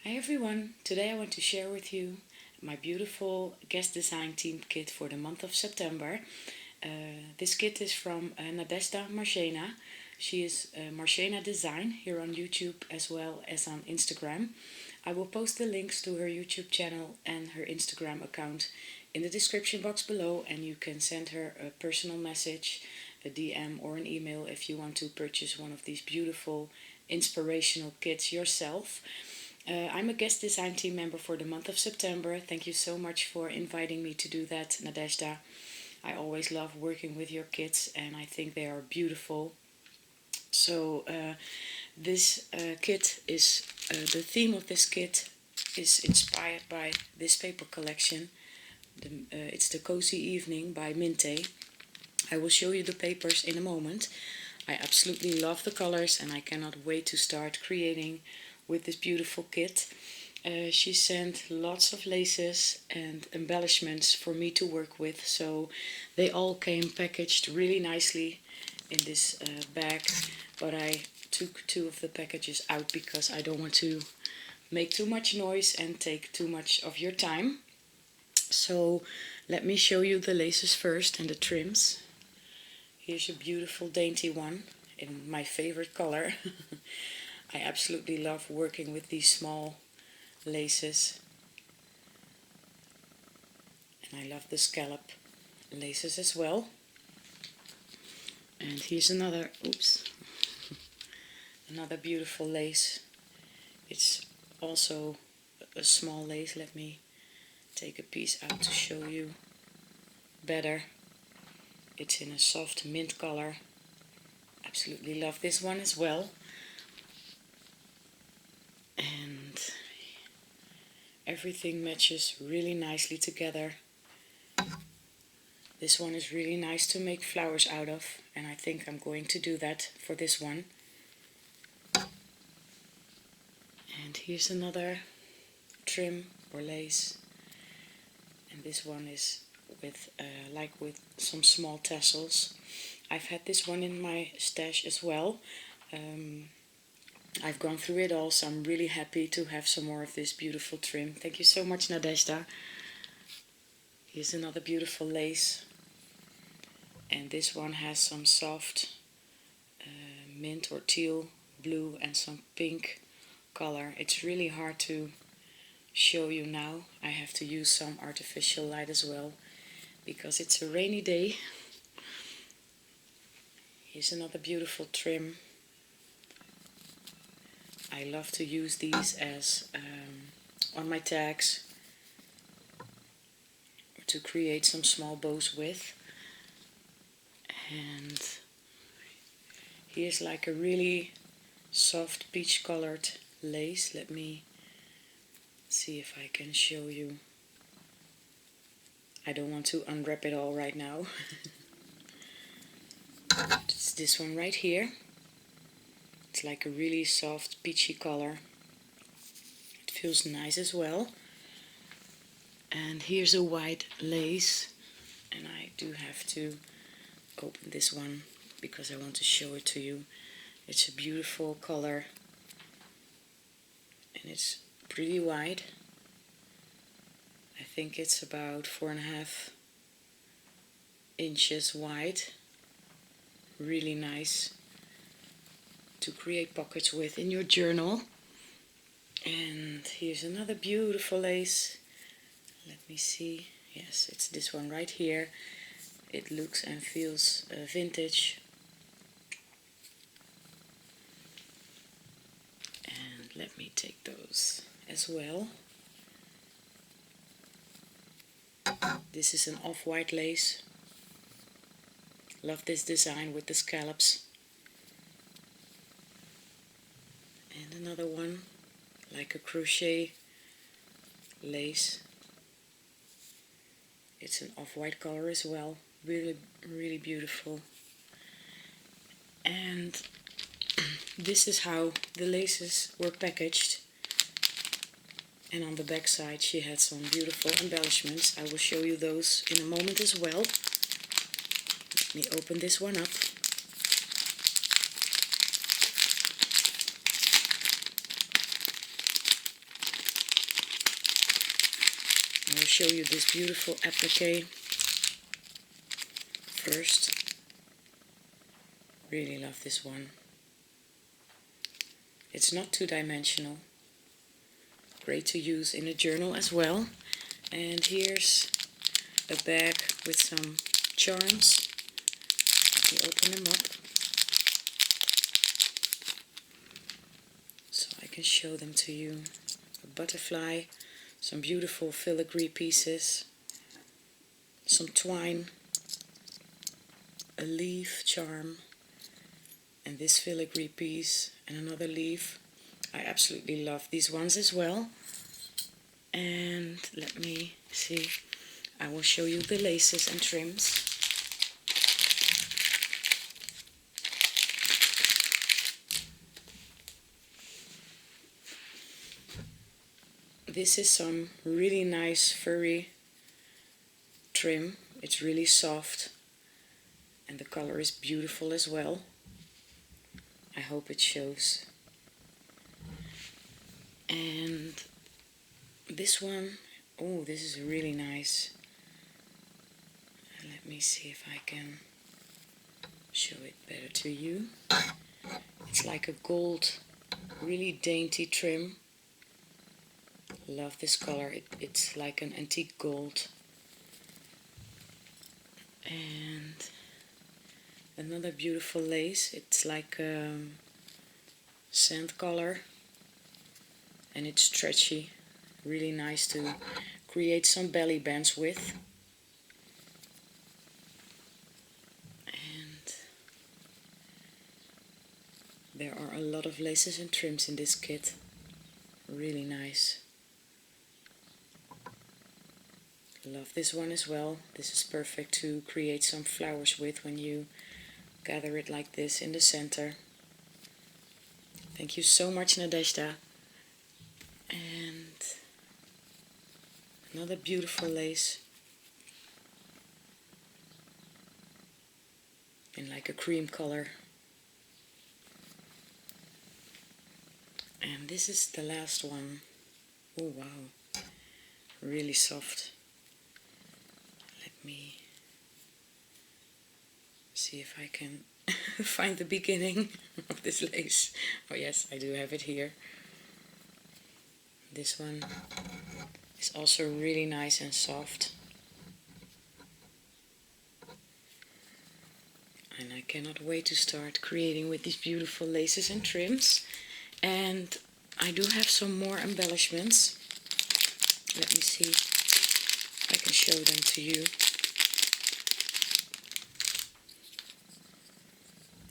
Hi everyone, today I want to share with you my beautiful guest design team kit for the month of September. This kit is from Nadezhda Marchena. She is Marchena Design here on YouTube as well as on Instagram. I will post the links to her YouTube channel and her Instagram account in the description box below, and you can send her a personal message, a DM or an email if you want to purchase one of these beautiful inspirational kits yourself. I'm a guest design team member for the month of September. Thank you so much for inviting me to do that, Nadezhda. I always love working with your kits and I think they are beautiful. So this kit is, the theme of this kit is inspired by this paper collection. It's the Cozy Evening by Minte. I will show you the papers in a moment. I absolutely love the colors and I cannot wait to start creating with this beautiful kit. She sent lots of laces and embellishments for me to work with, so they all came packaged really nicely in this bag, but I took two of the packages out because I don't want to make too much noise and take too much of your time. So let me show you the laces first and the trims. Here's a beautiful dainty one in my favorite color. I absolutely love working with these small laces, and I love the scallop laces as well. And here's another another beautiful lace. It's also a small lace. Let me take a piece out to show you better. It's in a soft mint color. Absolutely love this one as well. And everything matches really nicely together. This one is really nice to make flowers out of, and I think I'm going to do that for this one. And here's another trim or lace, and this one is with with some small tassels. I've had this one in my stash as well. I've gone through it all, so I'm really happy to have some more of this beautiful trim. Thank you so much, Nadezhda. Here's another beautiful lace, and this one has some soft mint or teal blue and some pink color. It's really hard to show you now. I have to use some artificial light as well because it's a rainy day. Here's another beautiful trim. I love to use these as on my tags to create some small bows with. And here's like a really soft peach colored lace. Let me see if I can show you. I don't want to unwrap it all right now. It's this one right here. It's like a really soft peachy color. It feels nice as well. And here's a white lace, and I do have to open this one because I want to show it to you. It's a beautiful color and it's pretty wide. I think it's about 4.5 inches wide. Really nice to create pockets with in your journal. And here's another beautiful lace. Let me see. Yes, it's this one right here. It looks and feels vintage. And let me take those as well. This is an off-white lace. Love this design with the scallops. And another one, like a crochet lace. It's an off-white color as well. Really, really beautiful. And this is how the laces were packaged. And on the back side she had some beautiful embellishments. I will show you those in a moment as well. Let me open this one up. I'll show you this beautiful applique first. Really love this one. It's not two-dimensional. Great to use in a journal as well. And here's a bag with some charms. Let me open them up so I can show them to you. A butterfly, some beautiful filigree pieces, some twine, a leaf charm, and this filigree piece and another leaf. I absolutely love these ones as well. And let me see, I will show you the laces and trims. This is some really nice furry trim. It's really soft and the color is beautiful as well. I hope it shows. And this one, oh, this is really nice. Let me see if I can show it better to you. It's like a gold, really dainty trim. Love this color. It's like an antique gold. And another beautiful lace. It's like sand color. And it's stretchy. Really nice to create some belly bands with. And there are a lot of laces and trims in this kit. Really nice. Love this one as well. This is perfect to create some flowers with when you gather it like this in the center. Thank you so much, Nadezhda. And another beautiful lace in like a cream color. And this is the last one. Oh wow, really soft. Let me see if I can find the beginning of this lace. Oh yes, I do have it here. This one is also really nice and soft. And I cannot wait to start creating with these beautiful laces and trims. And I do have some more embellishments. Let me see if I can show them to you.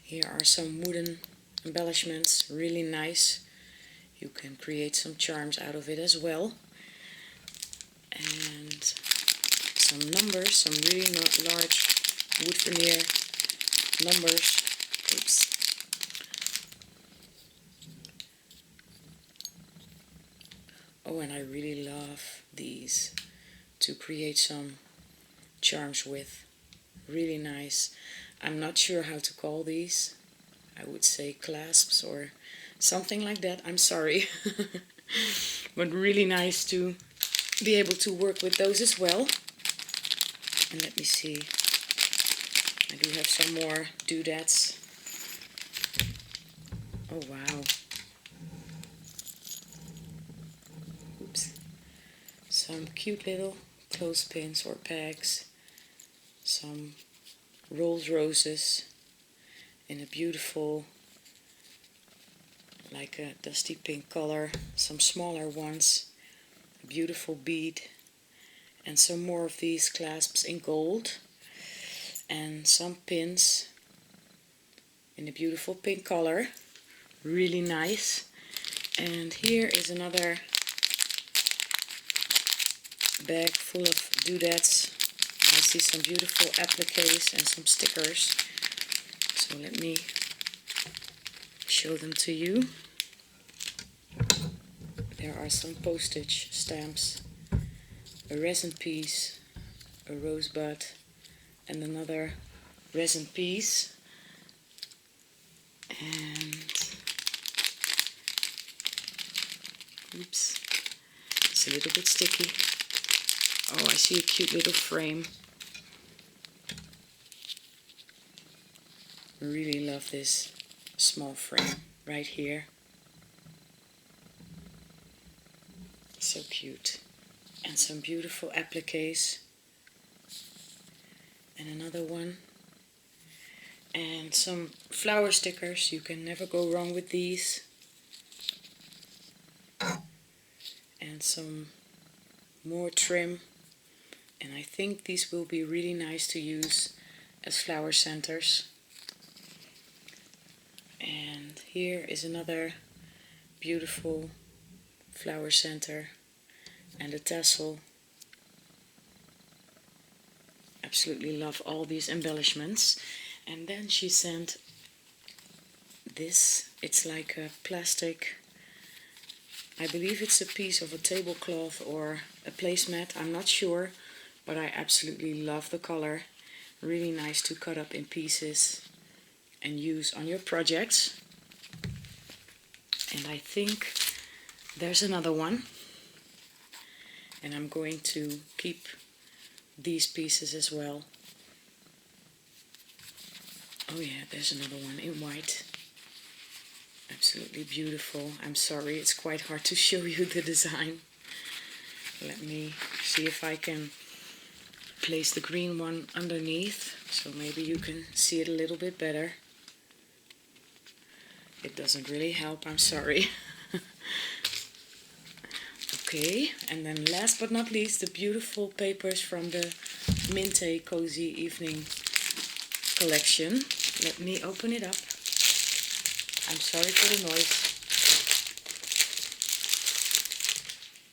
Here are some wooden embellishments, really nice. You can create some charms out of it as well. And some numbers, some really large wood veneer numbers. Oops. Oh, and I really love these to create some charms with. Really nice. I'm not sure how to call these. I would say clasps or something like that. I'm sorry. But really nice to be able to work with those as well. And let me see. I do have some more doodads. Oh wow. Oops. Some cute little clothespins or pegs. Some rolled roses in a beautiful, like a dusty pink color. Some smaller ones. A beautiful bead. And some more of these clasps in gold. And some pins in a beautiful pink color. Really nice. And here is another bag full of doodads. I see some beautiful appliques and some stickers. So let me show them to you. There are some postage stamps, a resin piece, a rosebud, and another resin piece. And oops, it's a little bit sticky. Oh, I see a cute little frame. I really love this small frame right here. So cute. And some beautiful appliques. And another one. And some flower stickers. You can never go wrong with these. And some more trim. And I think these will be really nice to use as flower centers. And here is another beautiful flower center and a tassel. Absolutely love all these embellishments. And then she sent this. It's like a plastic, I believe it's a piece of a tablecloth or a placemat, I'm not sure, but I absolutely love the color. Really nice to cut up in pieces and use on your projects. And I think there's another one, and I'm going to keep these pieces as well. Oh yeah, there's another one in white. Absolutely beautiful. I'm sorry, it's quite hard to show you the design. Let me see if I can place the green one underneath, so maybe you can see it a little bit better. It doesn't really help, I'm sorry. Okay, and then last but not least, the beautiful papers from the Minte Cozy Evening collection. Let me open it up. I'm sorry for the noise.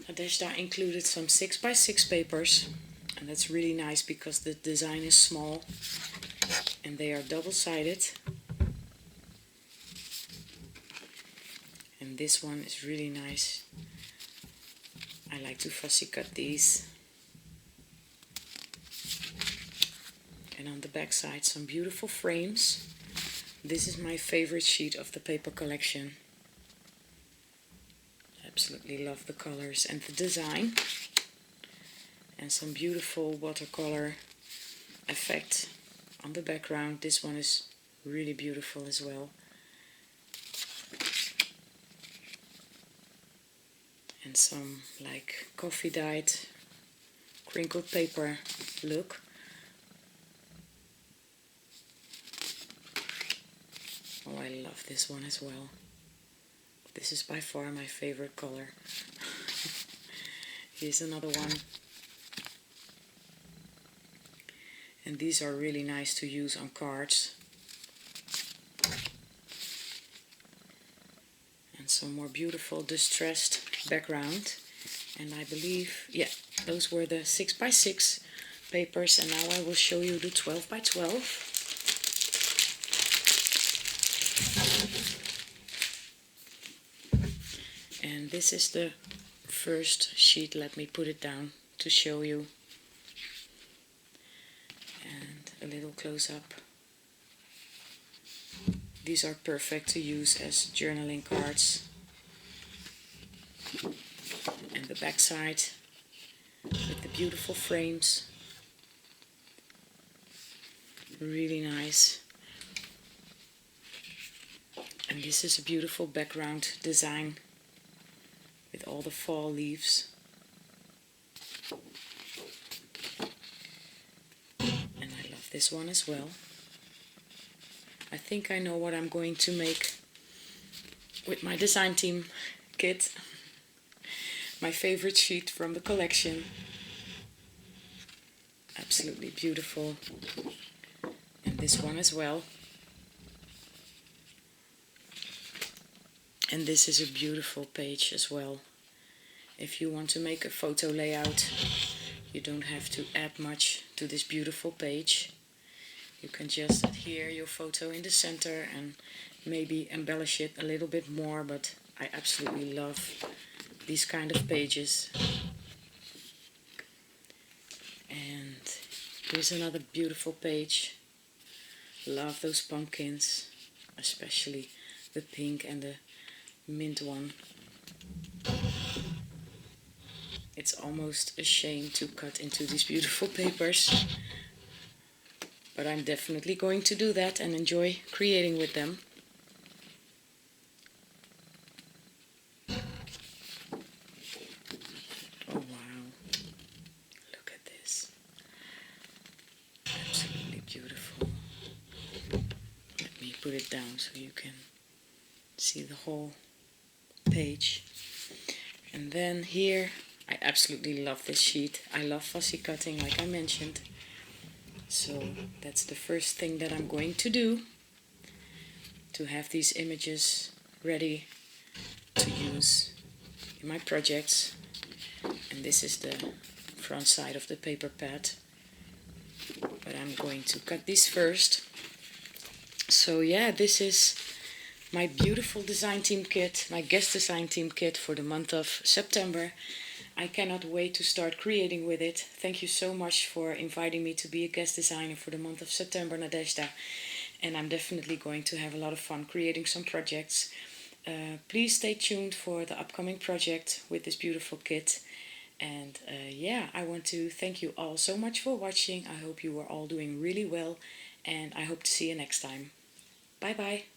Nadezhda included some 6x6 papers, and that's really nice because the design is small and they are double-sided. And this one is really nice. I like to fussy cut these. And on the back side some beautiful frames. This is my favorite sheet of the paper collection. Absolutely love the colors and the design. And some beautiful watercolor effect on the background. This one is really beautiful as well. And some like coffee dyed crinkled paper look. Oh, I love this one as well. This is by far my favorite color. Here's another one. And these are really nice to use on cards. And some more beautiful distressed background. And I believe, yeah, those were the 6x6 papers. And now I will show you the 12x12. And this is the first sheet. Let me put it down to show you. And a little close up. These are perfect to use as journaling cards. And the back side with the beautiful frames. Really nice. And this is a beautiful background design with all the fall leaves. And I love this one as well. I think I know what I'm going to make with my design team kit. My favorite sheet from the collection. Absolutely beautiful. And this one as well. And this is a beautiful page as well. If you want to make a photo layout, you don't have to add much to this beautiful page. You can just adhere your photo in the center and maybe embellish it a little bit more, but I absolutely love these kind of pages. And here's another beautiful page. Love those pumpkins, especially the pink and the mint one. It's almost a shame to cut into these beautiful papers, but I'm definitely going to do that and enjoy creating with them. Oh wow, look at this. Absolutely beautiful. Let me put it down so you can see the whole page. And then here, I absolutely love this sheet. I love fussy cutting, like I mentioned. So that's the first thing that I'm going to do, to have these images ready to use in my projects. And this is the front side of the paper pad, but I'm going to cut these first. So yeah, this is my beautiful design team kit, my guest design team kit for the month of September. I cannot wait to start creating with it. Thank you so much for inviting me to be a guest designer for the month of September, Nadezhda. And I'm definitely going to have a lot of fun creating some projects. Please stay tuned for the upcoming project with this beautiful kit. And yeah, I want to thank you all so much for watching. I hope you are all doing really well, and I hope to see you next time. Bye bye.